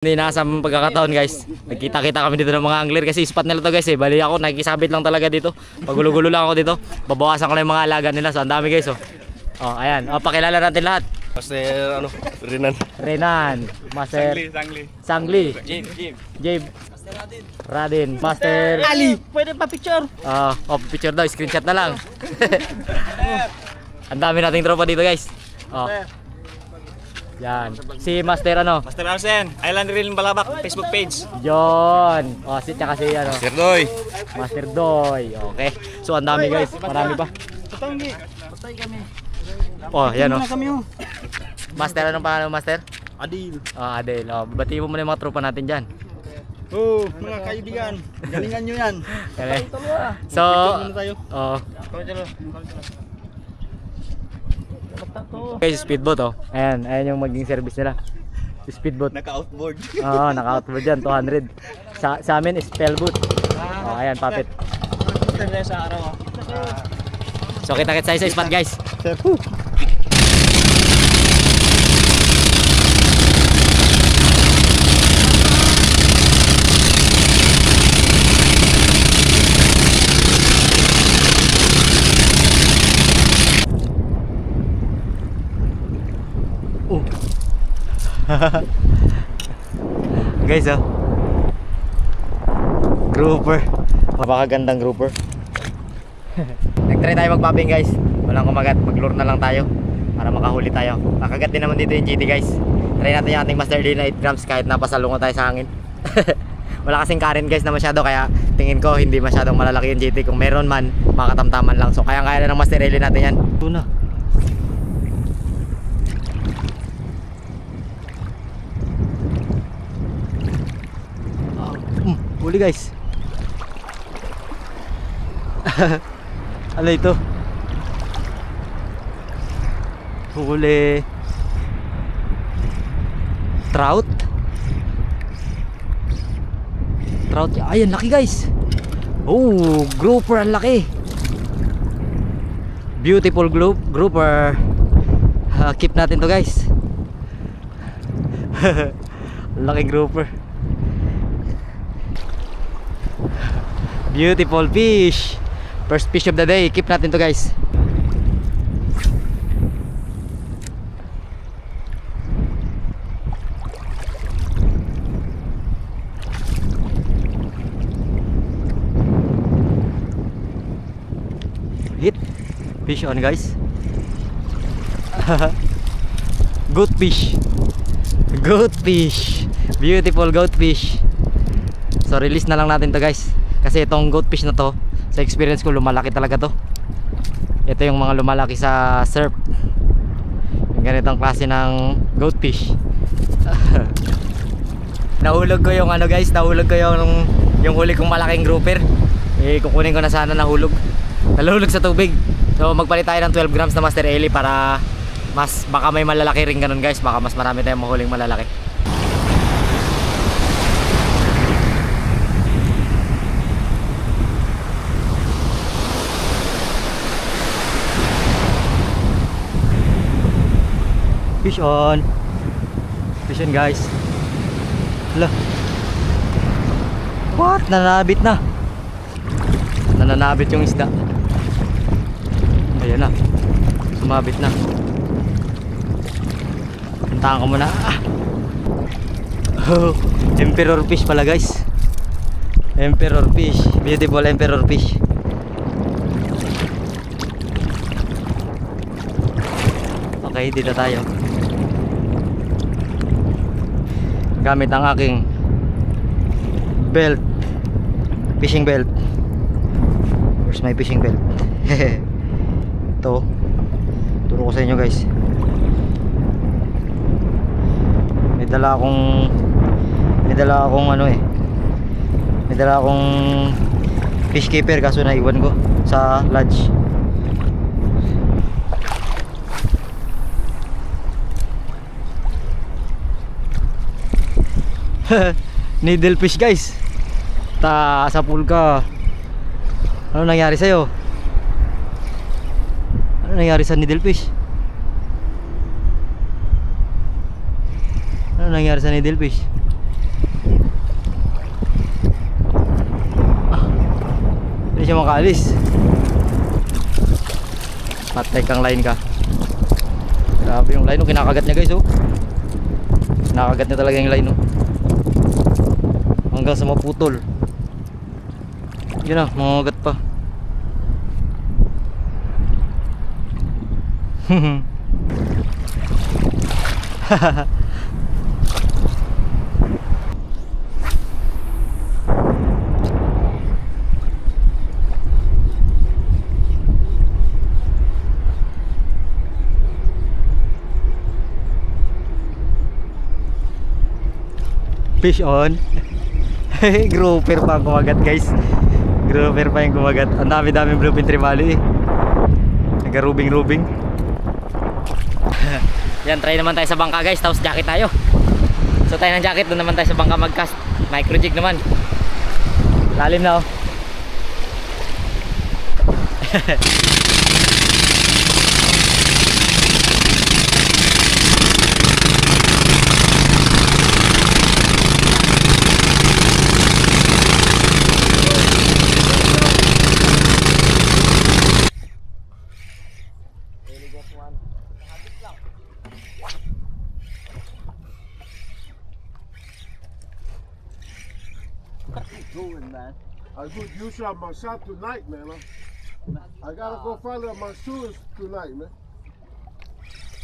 Hindi nakasama pagkakataon guys. Nagkita-kita kami dito ng mga angler kasi spot nila to guys eh. Bali ako nakikisabit lang talaga dito. Pagulo-gulo lang ako dito. Babawasan ko lang yung mga alaga nila. So ang dami guys oh. Oh ayan. Oh pakilala natin lahat. Master Renan. Renan, Master Sangli. Jabe. Master Radin. Master Ali. Pwede pa picture. Picture daw, screenshot na lang. Ang dami nating tropa dito guys. Oh. Yan. Si Master ano? Master Arsen, Island Reel Balabak Facebook page. Yon. Oh, tsaka si ano? Master Doy. Master Doy. Okay. So ang dami guys, marami pa. Patay kami. Oh, yan oh. Kami oh. Master anong pangalan mo, Master? Adil. Adel. Oh, batiin mo muna yung mga tropa natin diyan. Oh, mga kaibigan. Galingan niyo yan. Okay. So, okay, speedboat oh. Ayan yung maging service nila. Speedboat. Naka-outboard. Naka-outboard dyan, 200. Sa amin is spellboat. Ayan, papit. Sa araw. So, kita-kit sa spot guys. Guys oh, grouper, napakagandang grouper. Nagtry tayo magpopping guys, walang kumagat, mag-lure na lang tayo para makahuli tayo. Nakagat din naman dito yung GT guys. Try natin yung ating Master D na 8 grams kahit napasalungo tayo sa hangin. Wala kasing current guys na masyado, kaya tingin ko hindi masyadong malalaki yung GT. Kung meron man, makatamtaman lang. So kaya na ng Master L natin yan. Tuna. Huli guys. Ano ito? Huli trout. Ayan, laki guys. Oh, grouper, ang laki. Beautiful grouper. Keep natin to guys. Laki grouper. Beautiful fish. First fish of the day. Keep natin to guys. Hit. Fish on guys. Good fish. Good fish. Beautiful goat fish. So release na lang natin to guys. Kasi itong goatfish na to, sa experience ko, lumalaki talaga to. Ito yung mga lumalaki sa surf. Yung ganitong klase ng goatfish. Nahulog ko yung ano guys, nahulog ko yung huli kong malaking grouper. Kukunin ko na sana, nahulog sa tubig. So magpalit tayo ng 12 grams na Master Eli para baka may malalaki rin ganun guys. Baka mas marami tayong mahuling malalaki. Fish on guys. Hala. What? Nananabit yung isda. Ayan na, sumabit na. Puntahan ko muna. Emperor fish pala guys. Emperor fish. Beautiful emperor fish. Okay, dito tayo. Gamit ang aking belt, fishing belt. Where's my fishing belt? Ito, turo ko sa inyo guys. May dala akong fish keeper, kaso naiwan ko sa lodge. Needlefish guys. Sa pool ka. Ano nangyari sa'yo? Ano nangyari sa needlefish? Ano nangyari sa needlefish? Hindi siya makaalis. Patay kang line ka. Grabe yung line, oh. Kinakagat niya guys, oh. Kinakagat niya talaga yung line, oh. Hanggang sa maputol. Yun na, mangagat pa. Fish on. Grouper pa ang kumagat guys. Grouper pa yung kumagat. Ang dami-daming bluefin trevally, eh. Nagka-rubing-rubing. Yan, try naman tayo sa bangka guys. Tapos jacket tayo. So tayo ng jacket, doon naman tayo sa bangka mag-cast. Micro jig naman. Lalim na, oh. Doing, man. I go use my shop tonight, man. I gotta go find my shoes tonight, man.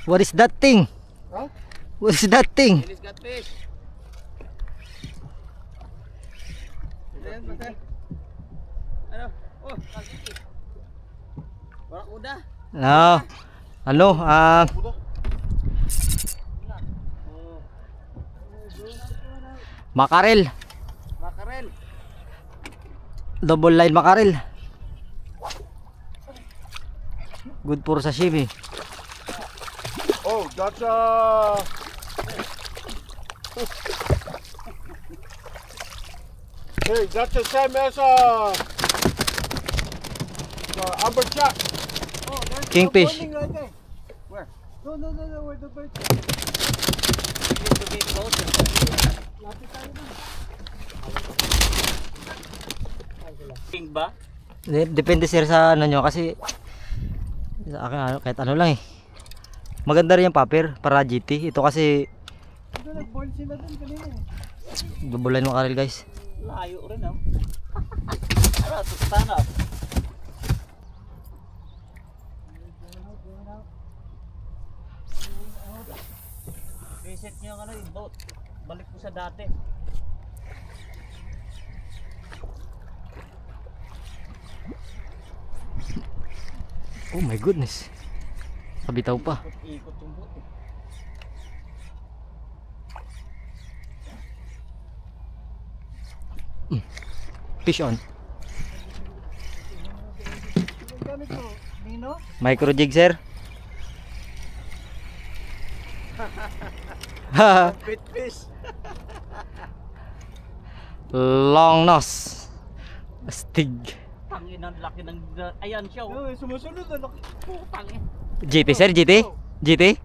What is that thing? Huh? What is that thing? He's got fish. Ano? Oh, kakiki. Barakuda. No. Ano? Makarel. Makarel. Double line makarel. Good for sashimi. Oh, that's hey, that's the same as amberjack. Oh, there's Kingfish. one right there. Where? No, where the bird? To be closer. Lapit tayo na. King ba? Depende sir sa ano nyo kasi sa akin ano, kahit ano lang eh. Maganda rin yung paper para GT. Ito kasi Nag-born sila dun kanina eh. double line makarel guys. Layo rin ah. Ano, tutana. Reset nyo yung ano, yung boat. Balik ko sa dati. Oh my goodness. Kabitaw pa. Ikot yung boat eh. Fish on. Gamit mo, Nino? Micro jig sir. Bit fish. Long nose. Astig. Tangin ang laki ng... Ayan siya. Oh, sumusunod na laki. Putang eh. GT sir, GT? GT?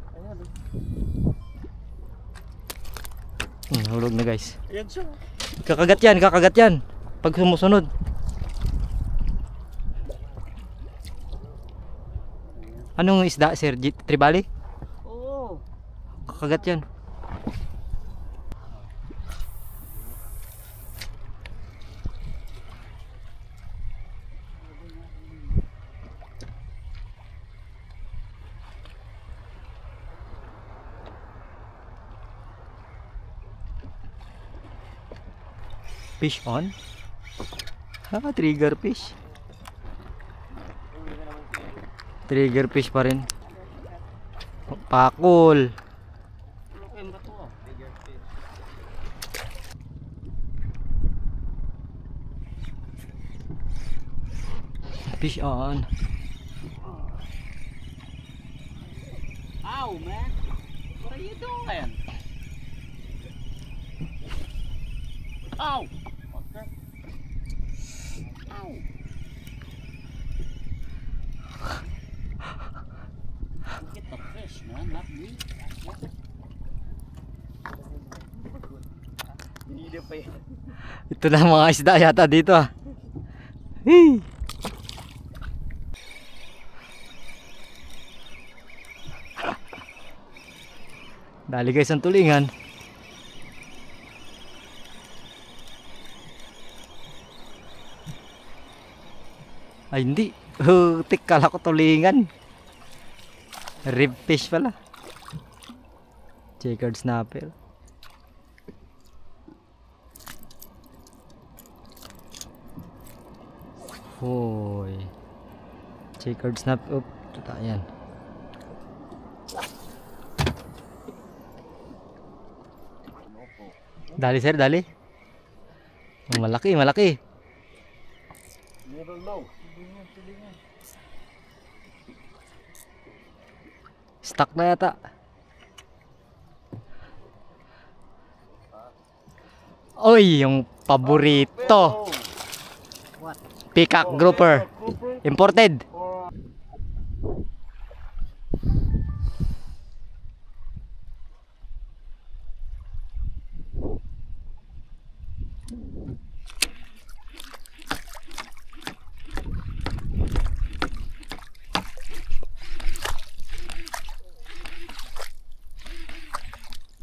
Ayan. Hulog na guys. Ayan siya. Kakagat yan. Pag sumusunod. Anong isda sir? Trevally? Oo. Kakagat yan. Fish on? Trigger fish. Trigger fish pa rin. Pakul. Lukin ba to? Bigger fish. Fish on. Ow, man. What are you doing? Ow. Okay. Ow. Get the fish, man, not me. Video pa yan. Ito na mga isda yata dito ah. Hey. Dali guys ang tulingan. Ay hindi. Tik, kala ko tulingan. Rib fish pala. Checkered snapper. Hoy. Checkered snap. Oop, kita yan. Dali sir, dali. Oh, malaki, malaki. Never know. Stuck na yata. Oy, yung paborito. What? Peacock grouper. Imported.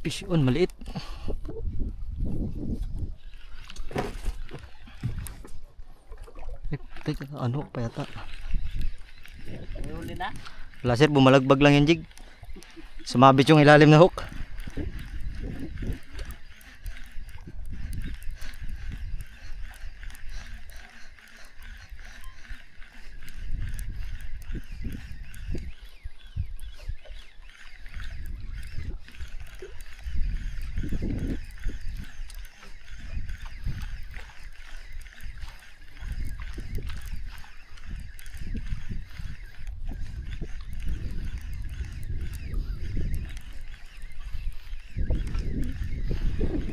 Fish on, maliit. Teka, ano pa yata? May huli na? Wala sir, bumalagbag lang yung jig. Sumabit yung ilalim na hook.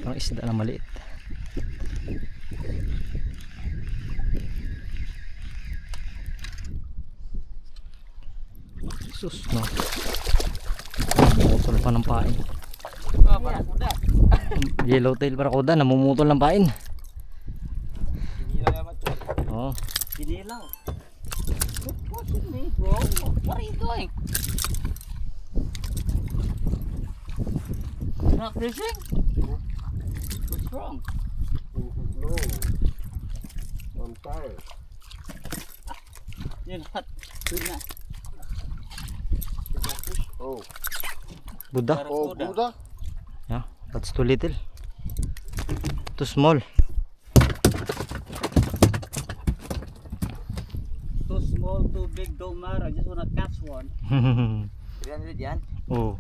Parang isda na maliit. Sus, no. Namumutol pa ng pain. Ah, barakuda. Yellowtail barakuda, namumutol ng pain. Sinilaw naman to. Oo. Sinilaw. What's with me, bro? What are you doing? You're not fishing? What's wrong? No. I'm tired. You're not. You're not. Oh. Buddha. Oh, Barakuda. Buddha? Yeah, that's too little. Too small. Too small, too big, don't matter. I just wanna catch one. 300 yan? Oh.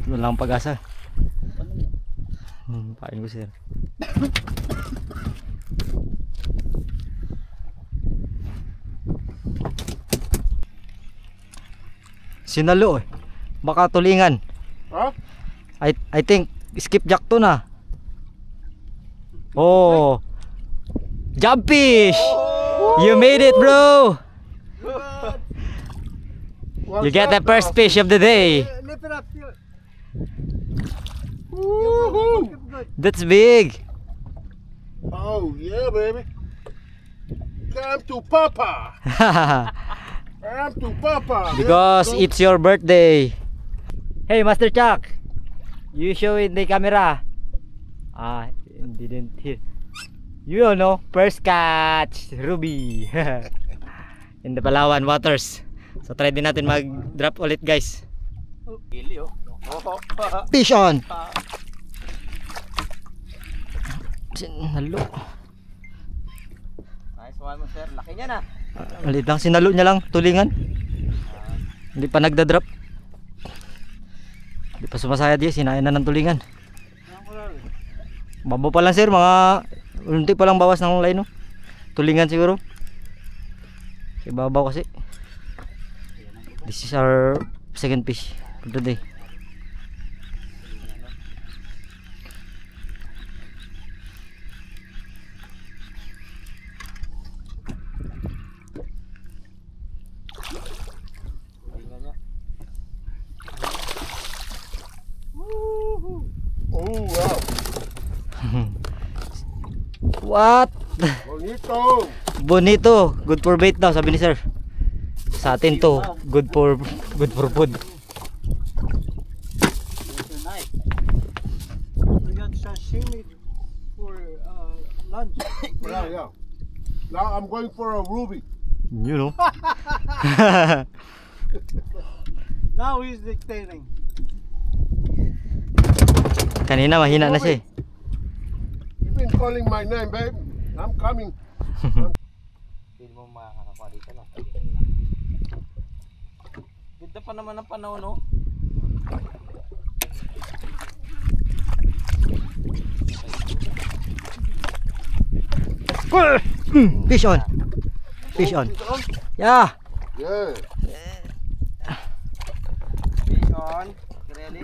Ano lang ang pag-asa? Ano yun? Pain ko sir. Sinalo eh. Baka tulingan. Huh? I think skipjack to na. Oh. Jump fish. You made it, bro. You get the first fish of the day. Lift it up. Woohoo! That's big. Oh, yeah, baby. Come to Papa. Come to Papa. Because it's your birthday. Hey, Master Chuck. You show in the camera. Ah, didn't hear. You don't know, first catch, Ruby. In the Palawan waters. So try din natin mag-drop ulit, guys. Pili oh. Fish on. Sinalo. Nice one mo sir. Laki niya na. Maliit lang, sinalo niya lang, tulingan. Hindi pa nagda-drop. Hindi pa sumasaya di, sinain na ng tulingan. Babo pa lang sir, mga unti pa lang bawas ng line no. Tulingan siguro. Ibabaw kasi. This is our second fish for today. What? Bonito. Bonito. Good for bait daw, sabi ni sir. Sa atin to, good for food. Tonight. We got sashimi for lunch. Yeah. Now I'm going for a ruby. You know. Now he's dictating. Kanina mahina na siya eh. You've been calling my name, babe. I'm coming. Hindi mo makakakuha dito na. Ganda pa naman ang panahon, no? Fish on. Fish on. Yeah. Yeah. Fish on. Really?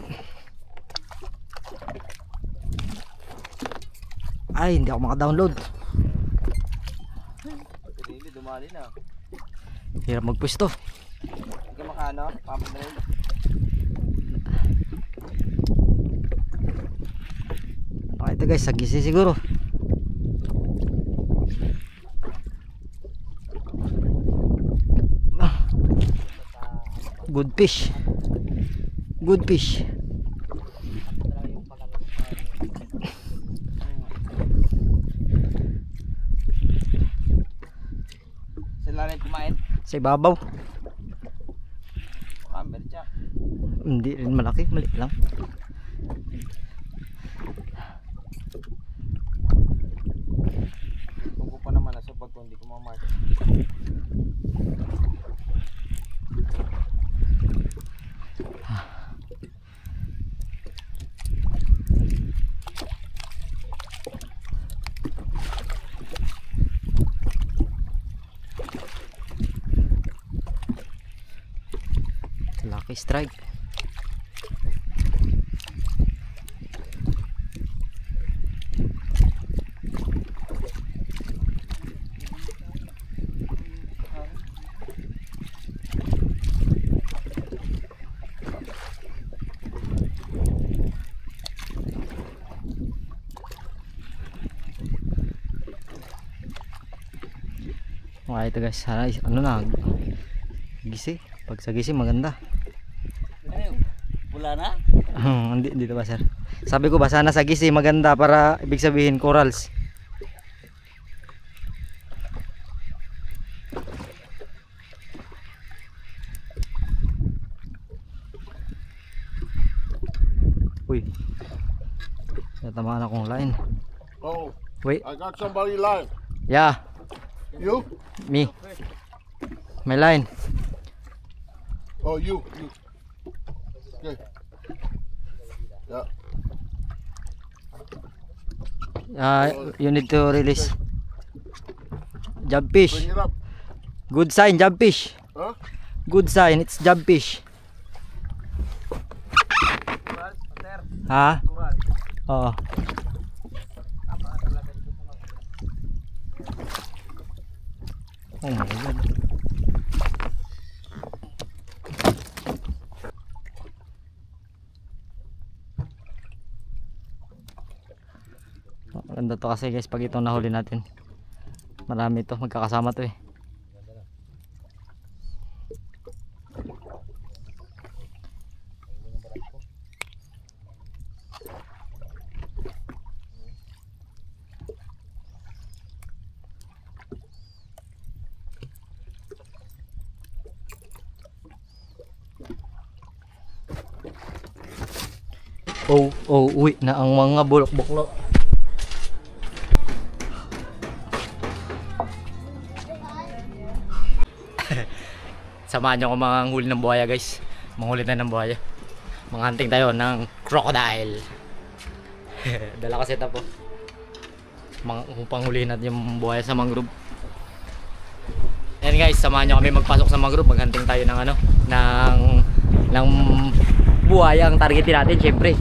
Ay, hindi ako maka-download. Really, dumali na. Hirap magpwesto. Hindi ka makaano? Pump-break. Ano ito guys, sagisi siguro. Good fish. Good fish. Sila rin kumain. Sa ibabaw. Camber siya. Hindi rin malaki, maliit lang. Kung ko pa naman nasa bag ko, hindi ko mamark. Lucky strike. Okay ito guys, sana ano na gisi, pag sa gisi maganda. Wala na? Hindi dito ba sir? Sabi ko ba sana sa gisi maganda para ibig sabihin corals. Uy, natamaan akong line. Oh, Wait, I got somebody live. yeah, You? me. My line. Oh, you. Okay. Yeah. You need to release. Jab fish. Bring it up. Good sign, jab fish. Huh? Good sign, it's jab fish. Ha? Oo. Oh my God. Maganda to kasi guys pag itong nahuli natin. Marami to, magkakasama to eh. Uwi na ang mga bulok-buklo. Samahan nyo ako mga huli ng buhaya guys. Manghuli tayo ng buhaya. Manghunting tayo ng crocodile. Dala kasi ito po. Panghulihin natin yung buhaya sa mangrove. Ayan guys, samahan nyo kami magpasok sa mangrove. Maghunting tayo ng ano, ng buhaya ang targetin natin syempre.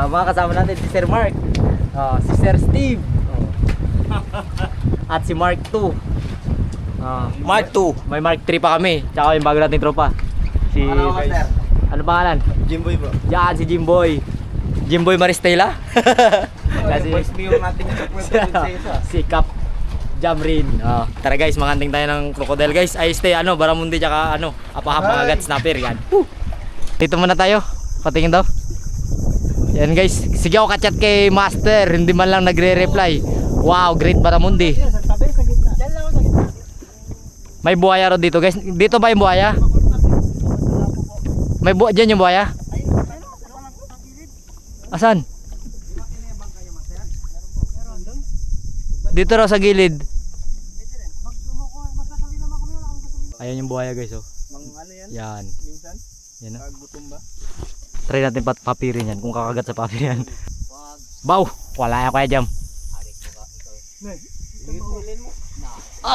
Mga kasama natin si Sir Mark, si Sir Steve, at si Mark 2. Mark 2. May Mark 3 pa kami, tsaka yung bago nating tropa. Si ano pangalan? Jimboy bro. Yan si Jimboy. Jimboy Maristela. Kasi Voice mo yung ating sa Puerto Princesa. si Cap Jamrin. Oh. Tara guys, manganting tayo ng crocodile guys. Ay stay Baramundi tsaka apahap mga agad snapper yan. Woo! Dito muna tayo. Patingin daw. Yan guys. Sige ako ka-chat kay Master, hindi man lang nagre-reply. Wow, great Baramundi. Sa tabi, sa gitna. Diyan lang ako sa gitna. May buhaya ro dito guys. Dito ba yung buhaya? May diyan yung buhaya? Asan? Dito raw sa gilid. Ayan yung buhaya guys oh. Mang ano yan? Yan. Minsan? Yan na. Pagbutom ba? Try natin papirin yan kung kakagat sa papir yan. Baw! Wala yan kaya jam. Ihulin mo.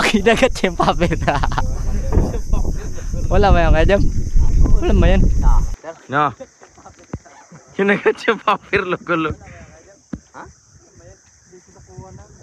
Okay, dagat yung papir na. Wala ba yan kaya jam? Wala ba yan? No. Yung nagat yung papir, loko. Ha? Dito nakuha na.